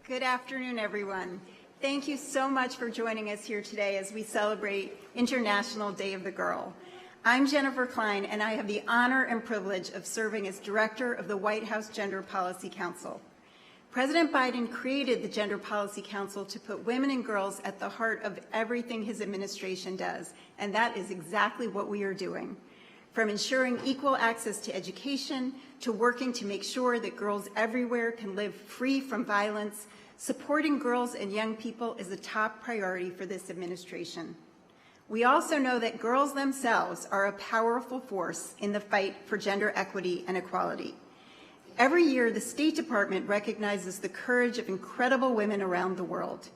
Good afternoon, everyone. Thank you so much for joining us here today as we celebrate International Day of the Girl. I'm Jennifer Klein, and I have the honor and privilege of serving as Director of the White House Gender Policy Council. President Biden created the Gender Policy Council to put women and girls at the heart of everything his administration does, and that is exactly what we are doing. From ensuring equal access to education, to working to make sure that girls everywhere can live free from violence, supporting girls and young people is a top priority for this administration. We also know that girls themselves are a powerful force in the fight for gender equity and equality. Every year, the State Department recognizes the courage of incredible women around the world.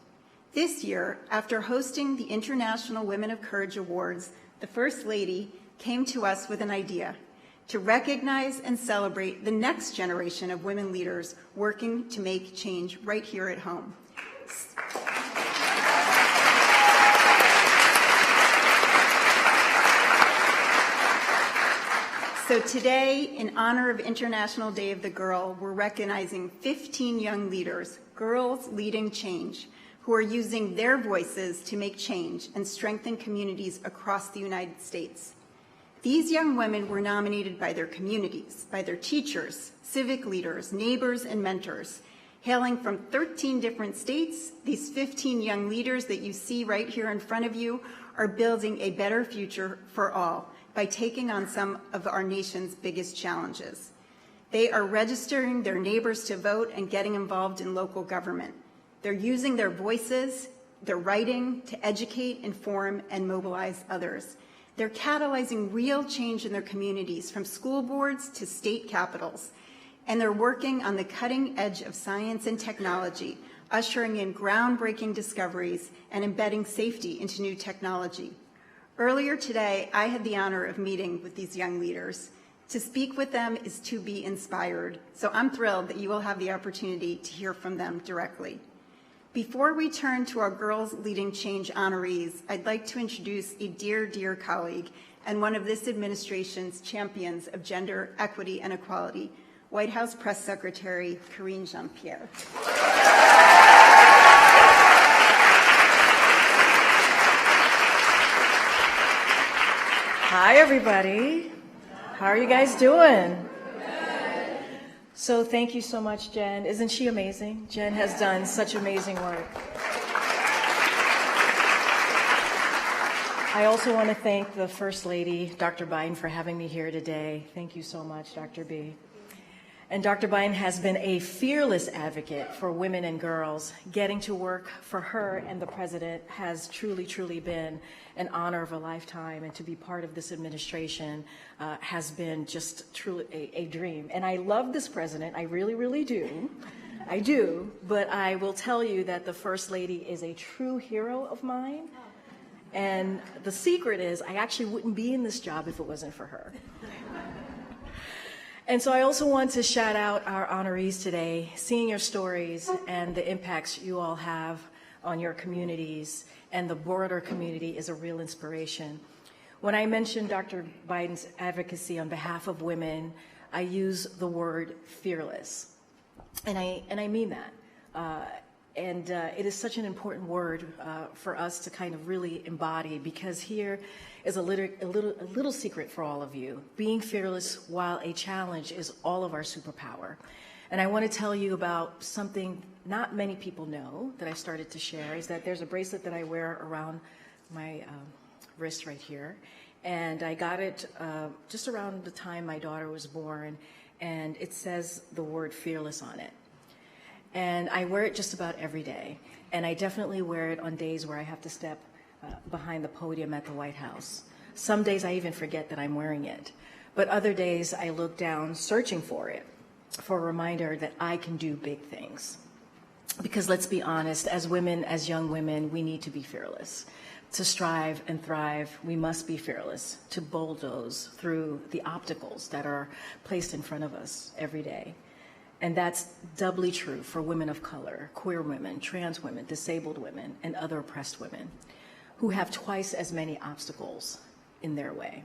This year, after hosting the International Women of Courage Awards, the First Lady came to us with an idea to recognize and celebrate the next generation of women leaders working to make change right here at home. So today, in honor of International Day of the Girl, we're recognizing 15 young leaders, girls leading change, who are using their voices to make change and strengthen communities across the United States. These young women were nominated by their communities, by their teachers, civic leaders, neighbors, and mentors. Hailing from 13 different states, these 15 young leaders that you see right here in front of you are building a better future for all by taking on some of our nation's biggest challenges. They are registering their neighbors to vote and getting involved in local government. They're using their voices, their writing to educate, inform, and mobilize others. They're catalyzing real change in their communities, from school boards to state capitals. And they're working on the cutting edge of science and technology, ushering in groundbreaking discoveries and embedding safety into new technology. Earlier today, I had the honor of meeting with these young leaders. To speak with them is to be inspired, so I'm thrilled that you will have the opportunity to hear from them directly. Before we turn to our Girls Leading Change honorees, I'd like to introduce a dear, dear colleague and one of this administration's champions of gender equity and equality, White House Press Secretary Karine Jean-Pierre. Hi, everybody. How are you guys doing? So thank you so much, Jen. Isn't she amazing? Jen has done such amazing work. I also want to thank the First Lady, Dr. Biden, for having me here today. Thank you so much, Dr. B. And Dr. Biden has been a fearless advocate for women and girls. Getting to work for her and the president has truly, truly been an honor of a lifetime, and to be part of this administration has been just truly a dream. And I love this president, I really, really do. I do, but I will tell you that the First Lady is a true hero of mine. And the secret is I actually wouldn't be in this job if it wasn't for her. And so I also want to shout out our honorees today. Seeing your stories and the impacts you all have on your communities and the broader community is a real inspiration. When I mention Dr. Biden's advocacy on behalf of women, I use the word fearless. And I mean that. It is such an important word for us to kind of really embody, because here is a little secret for all of you. Being fearless while a challenge is all of our superpower. And I want to tell you about something not many people know that I started to share, is that there's a bracelet that I wear around my wrist right here. And I got it just around the time my daughter was born, and it says the word fearless on it. And I wear it just about every day. And I definitely wear it on days where I have to step behind the podium at the White House. Some days I even forget that I'm wearing it. But other days I look down searching for it, for a reminder that I can do big things. Because let's be honest, as women, as young women, we need to be fearless. To strive and thrive, we must be fearless, to bulldoze through the obstacles that are placed in front of us every day. And that's doubly true for women of color, queer women, trans women, disabled women, and other oppressed women who have twice as many obstacles in their way.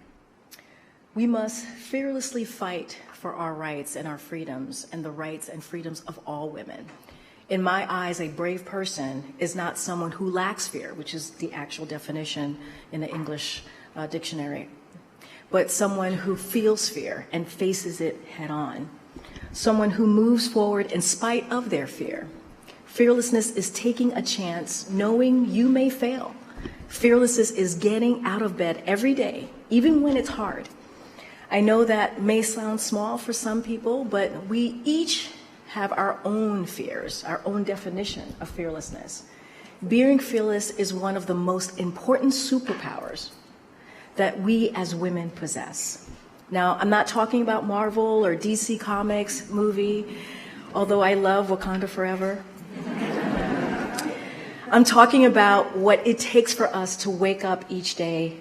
We must fearlessly fight for our rights and our freedoms and the rights and freedoms of all women. In my eyes, a brave person is not someone who lacks fear, which is the actual definition in the English dictionary, but someone who feels fear and faces it head on. Someone who moves forward in spite of their fear. Fearlessness is taking a chance, knowing you may fail. Fearlessness is getting out of bed every day, even when it's hard. I know that may sound small for some people, but we each have our own fears, our own definition of fearlessness. Being fearless is one of the most important superpowers that we as women possess. Now, I'm not talking about Marvel or DC Comics movie, although I love Wakanda Forever. I'm talking about what it takes for us to wake up each day,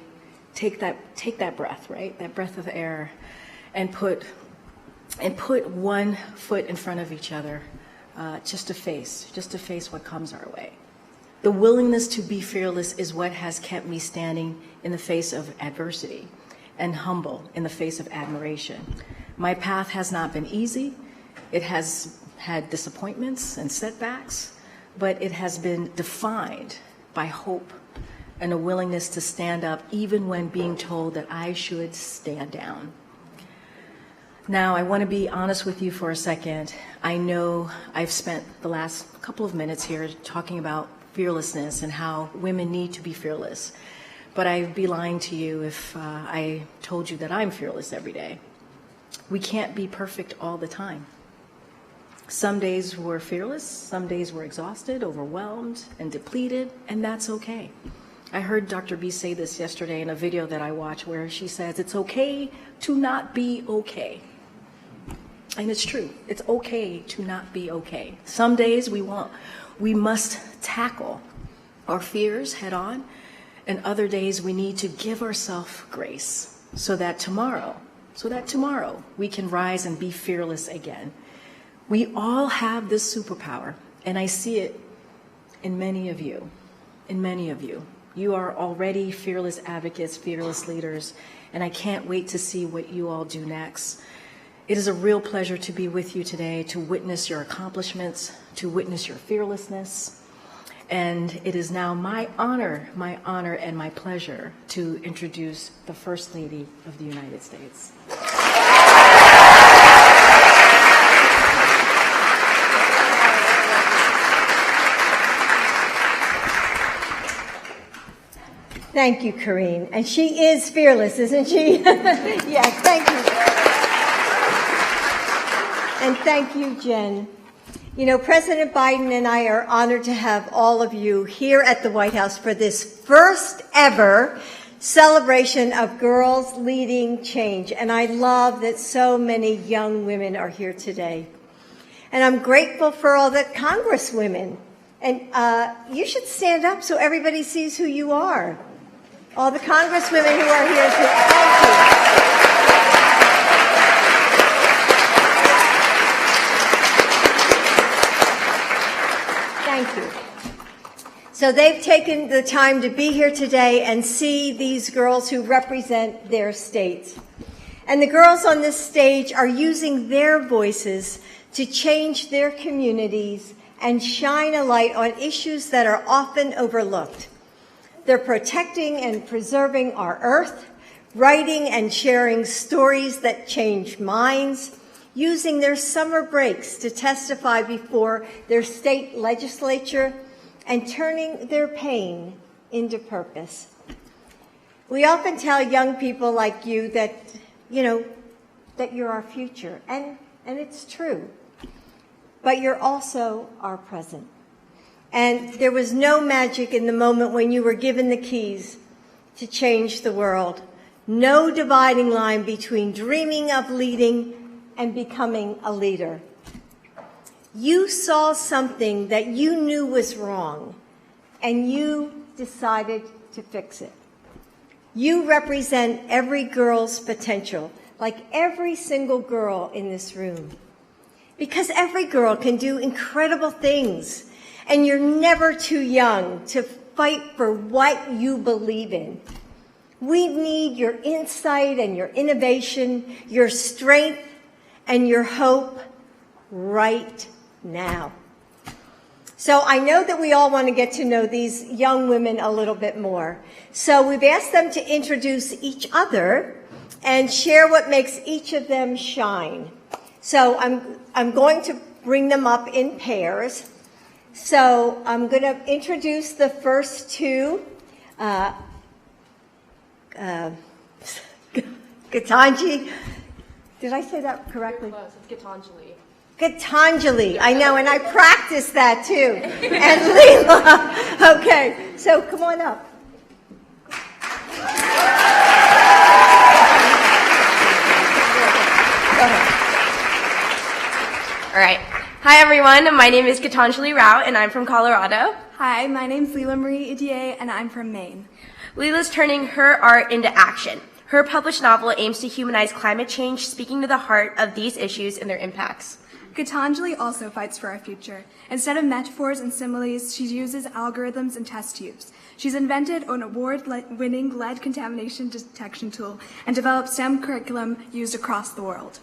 take that breath, right? That breath of air, and put one foot in front of each other, just to face what comes our way. The willingness to be fearless is what has kept me standing in the face of adversity and humble in the face of admiration. My path has not been easy. It has had disappointments and setbacks, but it has been defined by hope and a willingness to stand up even when being told that I should stand down. Now, I want to be honest with you for a second. I know I've spent the last couple of minutes here talking about fearlessness and how women need to be fearless. But I'd be lying to you if I told you that I'm fearless every day. We can't be perfect all the time. Some days we're fearless, some days we're exhausted, overwhelmed, and depleted, and that's okay. I heard Dr. B say this yesterday in a video that I watched where she says it's okay to not be okay. And it's true. It's okay to not be okay. Some days we must tackle our fears head on, and other days we need to give ourselves grace so that tomorrow we can rise and be fearless again. We all have this superpower, and I see it in many of you. You are already fearless advocates, fearless leaders, and I can't wait to see what you all do next. It is a real pleasure to be with you today, to witness your accomplishments, to witness your fearlessness. And it is now my honor and my pleasure to introduce the First Lady of the United States. Thank you, Karine. And she is fearless, isn't she? Yes, thank you. And thank you, Jen. You know, President Biden and I are honored to have all of you here at the White House for this first ever celebration of girls leading change. And I love that so many young women are here today. And I'm grateful for all the Congresswomen. And you should stand up so everybody sees who you are. All the Congresswomen who are here today. Thank you. Thank you. So they've taken the time to be here today and see these girls who represent their states. And the girls on this stage are using their voices to change their communities and shine a light on issues that are often overlooked. They're protecting and preserving our earth, writing and sharing stories that change minds, using their summer breaks to testify before their state legislature, and turning their pain into purpose. We often tell young people like you that, that you're our future, and it's true. But you're also our present. And there was no magic in the moment when you were given the keys to change the world. No dividing line between dreaming of leading and becoming a leader. You saw something that you knew was wrong, and you decided to fix it. You represent every girl's potential, like every single girl in this room. Because every girl can do incredible things, and you're never too young to fight for what you believe in. We need your insight and your innovation, your strength and your hope right now. So I know that we all want to get to know these young women a little bit more. So we've asked them to introduce each other and share what makes each of them shine. So I'm going to bring them up in pairs. So I'm going to introduce the first two. Gitanjali, did I say that correctly? Close. It's Gitanjali. Gitanjali, I know, and I practiced that too. And Leela. Okay, so come on up. Go ahead. All right. Hi, everyone. My name is Gitanjali Rao, and I'm from Colorado. Hi, my name's Leela Marie Idier, and I'm from Maine. Leela's turning her art into action. Her published novel aims to humanize climate change, speaking to the heart of these issues and their impacts. Gitanjali also fights for our future. Instead of metaphors and similes, she uses algorithms and test tubes. She's invented an award-winning lead contamination detection tool and developed STEM curriculum used across the world.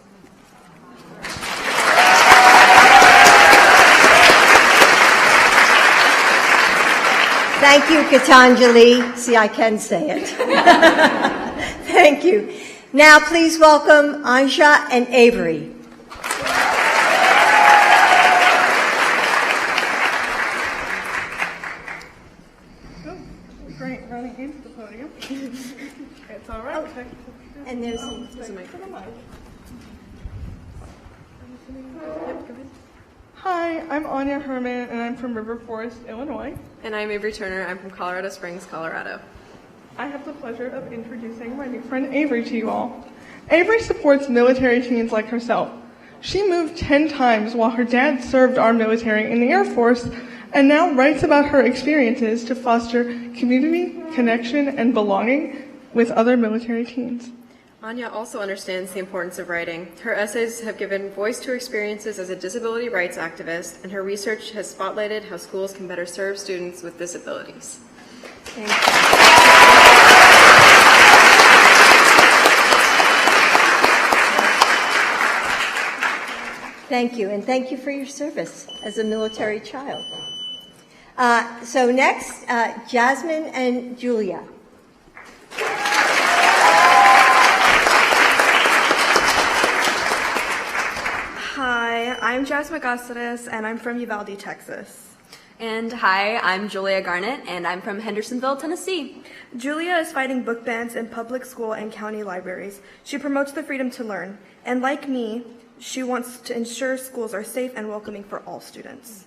Thank you, Gitanjali. See, I can say it. Thank you. Now, please welcome Anja and Avery. Great, running into the podium. It's all right. Oh, and there's a Hi, I'm Anya Herman, and I'm from River Forest, Illinois. And I'm Avery Turner. I'm from Colorado Springs, Colorado. I have the pleasure of introducing my new friend Avery to you all. Avery supports military teens like herself. She moved 10 times while her dad served our military in the Air Force and now writes about her experiences to foster community, connection, and belonging with other military teens. Anya also understands the importance of writing. Her essays have given voice to her experiences as a disability rights activist, and her research has spotlighted how schools can better serve students with disabilities. Thank you. Thank you, and thank you for your service as a military child. So next, Jasmine and Julia. Hi, I'm Jasmine Cáceres, and I'm from Uvalde, Texas. And hi, I'm Julia Garnett, and I'm from Hendersonville, Tennessee. Julia is fighting book bans in public school and county libraries. She promotes the freedom to learn, and like me, she wants to ensure schools are safe and welcoming for all students.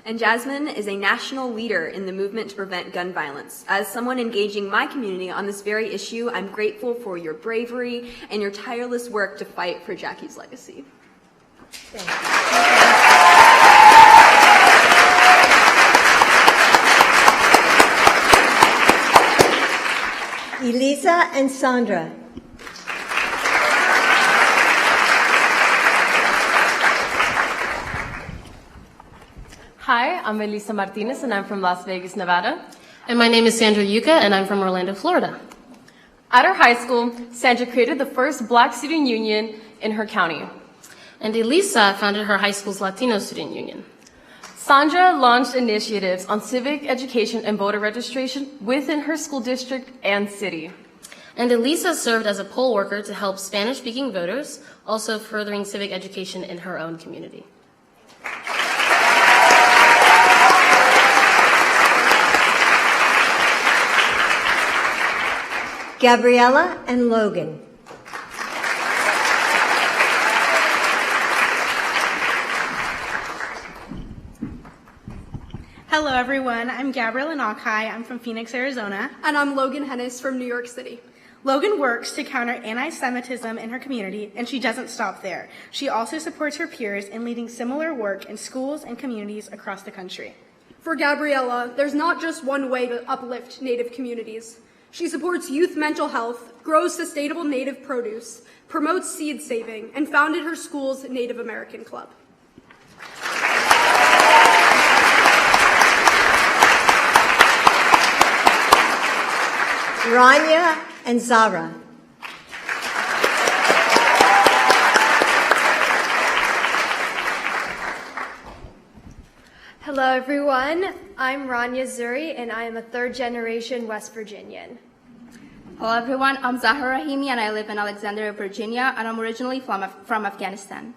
And Jasmine is a national leader in the movement to prevent gun violence. As someone engaging my community on this very issue, I'm grateful for your bravery and your tireless work to fight for Jackie's legacy. Thank you. Elisa and Sandra. Hi, I'm Elisa Martinez, and I'm from Las Vegas, Nevada. And my name is Sandra Yucca, and I'm from Orlando, Florida. At her high school, Sandra created the first Black student union in her county. And Elisa founded her high school's Latino student union. Sandra launched initiatives on civic education and voter registration within her school district and city. And Elisa served as a poll worker to help Spanish-speaking voters, also furthering civic education in her own community. Gabriella and Logan. Hello, everyone. I'm Gabrielle Anakai. I'm from Phoenix, Arizona. And I'm Logan Hennis from New York City. Logan works to counter anti-Semitism in her community, and she doesn't stop there. She also supports her peers in leading similar work in schools and communities across the country. For Gabriella, there's not just one way to uplift Native communities. She supports youth mental health, grows sustainable Native produce, promotes seed saving, and founded her school's Native American Club. Rania and Zara. Hello, everyone. I'm Rania Zuri, and I am a third-generation West Virginian. Hello, everyone. I'm Zahra Rahimi, and I live in Alexandria, Virginia, and I'm originally from Afghanistan.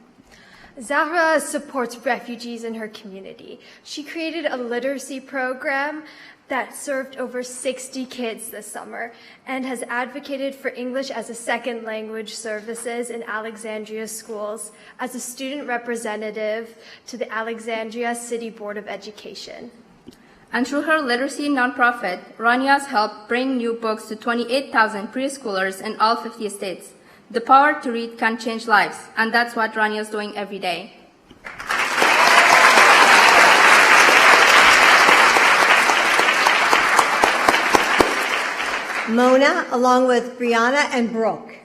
Zahra supports refugees in her community. She created a literacy program that served over 60 kids this summer and has advocated for English as a second language services in Alexandria schools as a student representative to the Alexandria City Board of Education. And through her literacy nonprofit, Rania's helped bring new books to 28,000 preschoolers in all 50 states. The power to read can change lives, and that's what Rania is doing every day. Mona, along with Brianna and Brooke.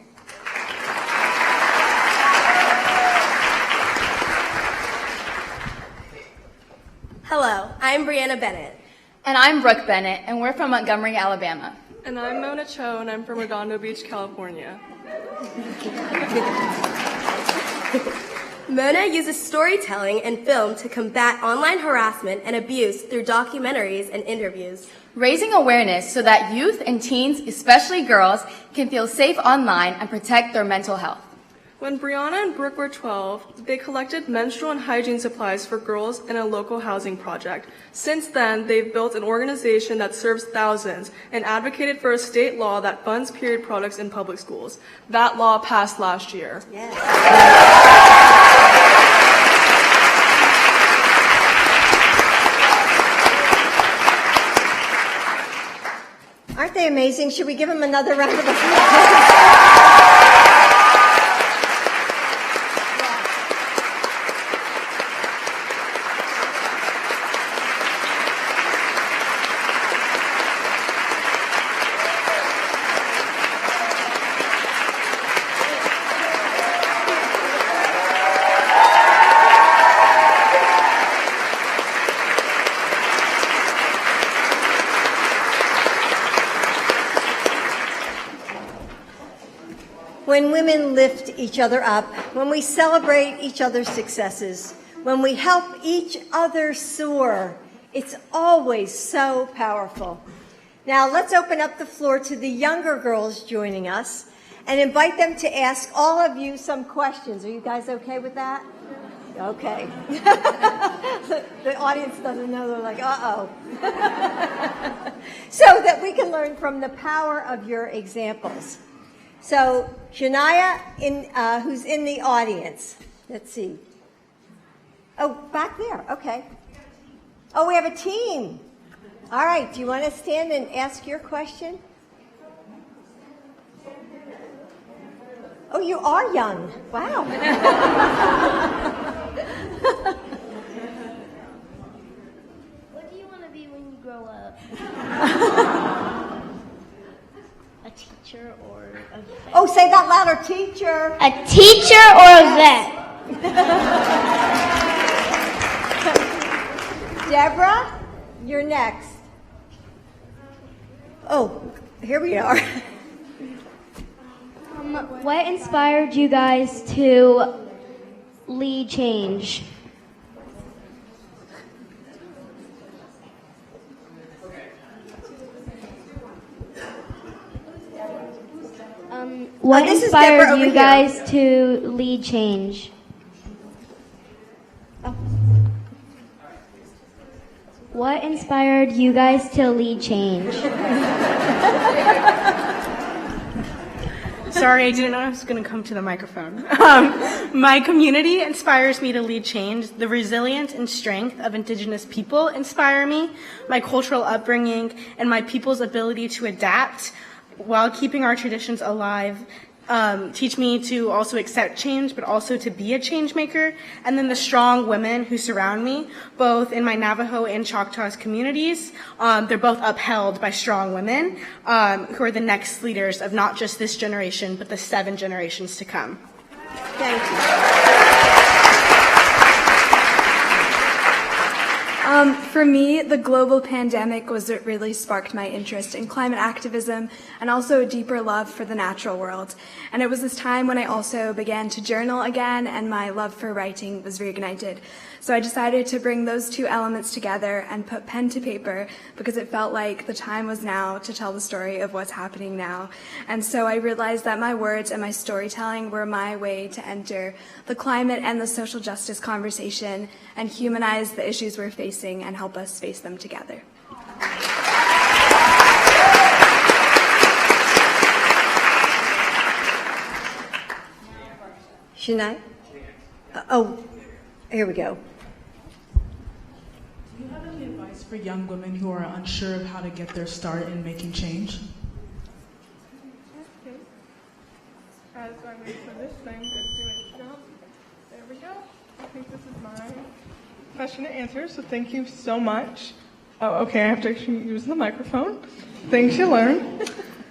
Hello, I'm Brianna Bennett. And I'm Brooke Bennett, and we're from Montgomery, Alabama. And I'm Mona Cho, and I'm from Redondo Beach, California. Mona uses storytelling and film to combat online harassment and abuse through documentaries and interviews. Raising awareness so that youth and teens, especially girls, can feel safe online and protect their mental health. When Brianna and Brooke were 12, they collected menstrual and hygiene supplies for girls in a local housing project. Since then, they've built an organization that serves thousands and advocated for a state law that funds period products in public schools. That law passed last year. Aren't they amazing? Should we give them another round of applause? When women lift each other up, when we celebrate each other's successes, when we help each other soar, it's always so powerful. Now let's open up the floor to the younger girls joining us and invite them to ask all of you some questions. Are you guys okay with that? Okay. The audience doesn't know. They're like, uh-oh. So that we can learn from the power of your examples. So, Shania, who's in the audience. Let's see. Oh, back there. Okay. Oh, we have a team. All right. Do you want to stand and ask your question? Oh, you are young. Wow. What do you want to be when you grow up? A teacher or a vet? Oh, say that louder, teacher. A teacher or a vet? Deborah, you're next. Oh, here we are. What inspired you guys to lead change? What inspired you guys to lead change? What inspired you guys to lead change? Sorry, I didn't know I was going to come to the microphone. My community inspires me to lead change. The resilience and strength of Indigenous people inspire me. My cultural upbringing and my people's ability to adapt while keeping our traditions alive teach me to also accept change, but also to be a change maker. And then the strong women who surround me, both in my Navajo and Choctaws communities, they're both upheld by strong women who are the next leaders of not just this generation, but the 7 generations to come. Thank you. For me, the global pandemic was what really sparked my interest in climate activism and also a deeper love for the natural world. And it was this time when I also began to journal again, and my love for writing was reignited. So I decided to bring those two elements together and put pen to paper because it felt like the time was now to tell the story of what's happening now. And so I realized that my words and my storytelling were my way to enter the climate and the social justice conversation and humanize the issues we're facing and help us face them together. Shania? Oh, here we go. Do you have any advice for young women who are unsure of how to get their start in making change? As I wait for this thing to do its job. There we go. I think this is my question and answer, so thank you so much. Oh, okay, I have to actually use the microphone. Things you learn.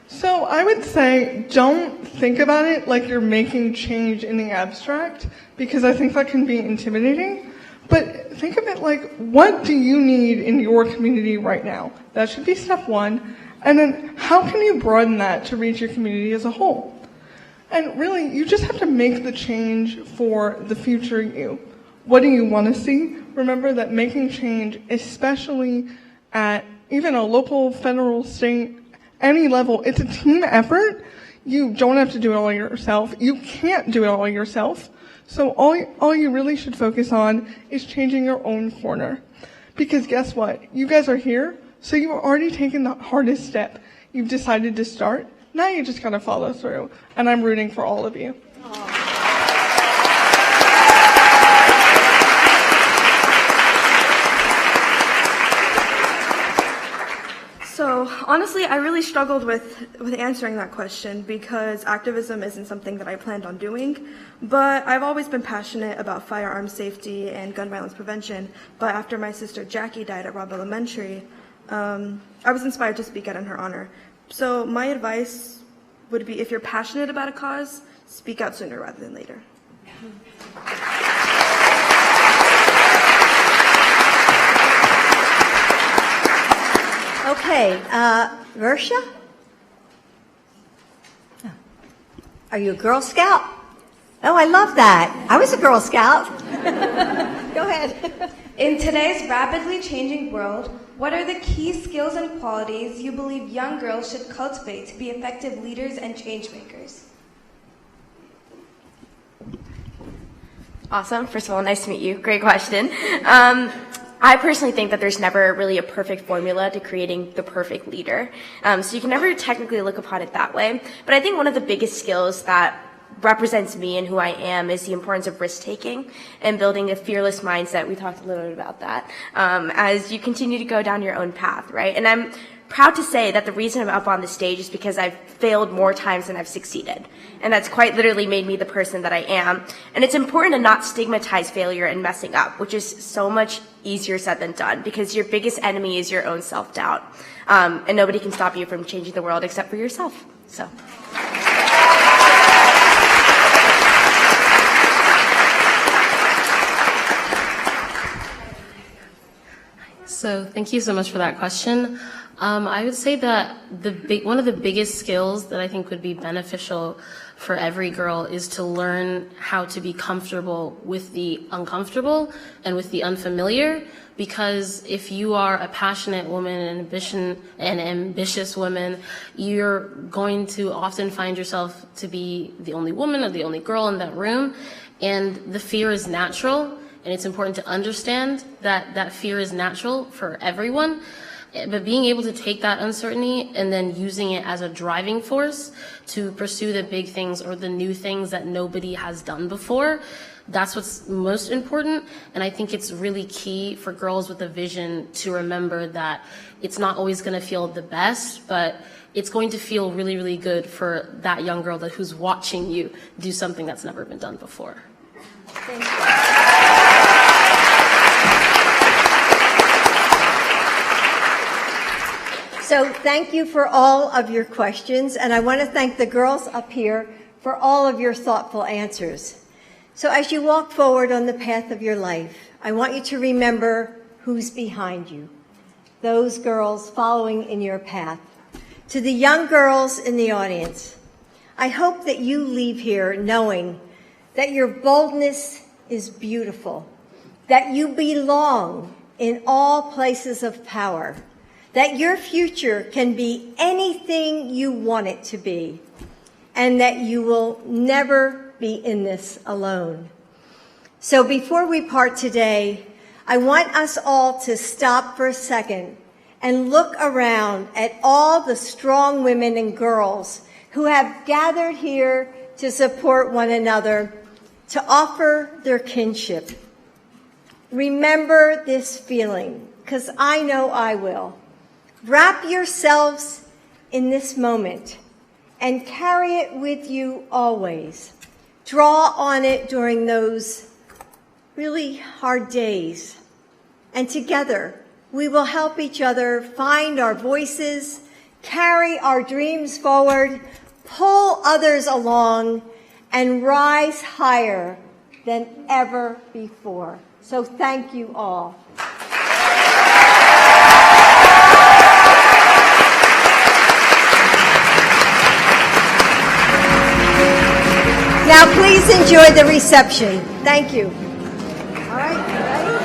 So I would say don't think about it like you're making change in the abstract, because I think that can be intimidating. But think of it like, what do you need in your community right now? That should be step one. And then how can you broaden that to reach your community as a whole? And really, you just have to make the change for the future you. What do you want to see? Remember that making change, especially at even a local, federal, state, any level, it's a team effort. You don't have to do it all yourself. You can't do it all yourself. So all you really should focus on is changing your own corner. Because guess what? You guys are here, so you've already taken the hardest step. You've decided to start. Now you just gotta follow through. And I'm rooting for all of you. So honestly, I really struggled with answering that question because activism isn't something that I planned on doing, but I've always been passionate about firearm safety and gun violence prevention. But after my sister Jackie died at Robb Elementary, I was inspired to speak out in her honor. So my advice would be, if you're passionate about a cause, speak out sooner rather than later. Okay, Versha? Are you a Girl Scout? Oh, I love that. I was a Girl Scout. Go ahead. In today's rapidly changing world, what are the key skills and qualities you believe young girls should cultivate to be effective leaders and change makers? Awesome. First of all, nice to meet you. Great question. I personally think that there's never really a perfect formula to creating the perfect leader. So you can never technically look upon it that way. But I think one of the biggest skills that represents me and who I am is the importance of risk-taking and building a fearless mindset. We talked a little bit about that as you continue to go down your own path, right? And I'm proud to say that the reason I'm up on the stage is because I've failed more times than I've succeeded. And that's quite literally made me the person that I am. And it's important to not stigmatize failure and messing up, which is so much easier said than done, because your biggest enemy is your own self-doubt. And nobody can stop you from changing the world except for yourself. So. So thank you so much for that question. I would say that one of the biggest skills that I think would be beneficial for every girl is to learn how to be comfortable with the uncomfortable and with the unfamiliar. Because if you are a passionate woman, an ambitious woman, you're going to often find yourself to be the only woman or the only girl in that room. And the fear is natural. And it's important to understand that that fear is natural for everyone. But being able to take that uncertainty and then using it as a driving force to pursue the big things or the new things that nobody has done before, that's what's most important. And I think it's really key for girls with a vision to remember that it's not always going to feel the best, but it's going to feel really, really good for that young girl who's watching you do something that's never been done before. Thank you. So thank you for all of your questions, and I want to thank the girls up here for all of your thoughtful answers. So as you walk forward on the path of your life, I want you to remember who's behind you, those girls following in your path. To the young girls in the audience, I hope that you leave here knowing that your boldness is beautiful, that you belong in all places of power, that your future can be anything you want it to be, and that you will never be in this alone. So before we part today, I want us all to stop for a second and look around at all the strong women and girls who have gathered here to support one another, to offer their kinship. Remember this feeling, because I know I will. Wrap yourselves in this moment and carry it with you always. Draw on it during those really hard days. And together, we will help each other find our voices, carry our dreams forward, pull others along, and rise higher than ever before. So thank you all. Now please enjoy the reception. Thank you. All right, ready?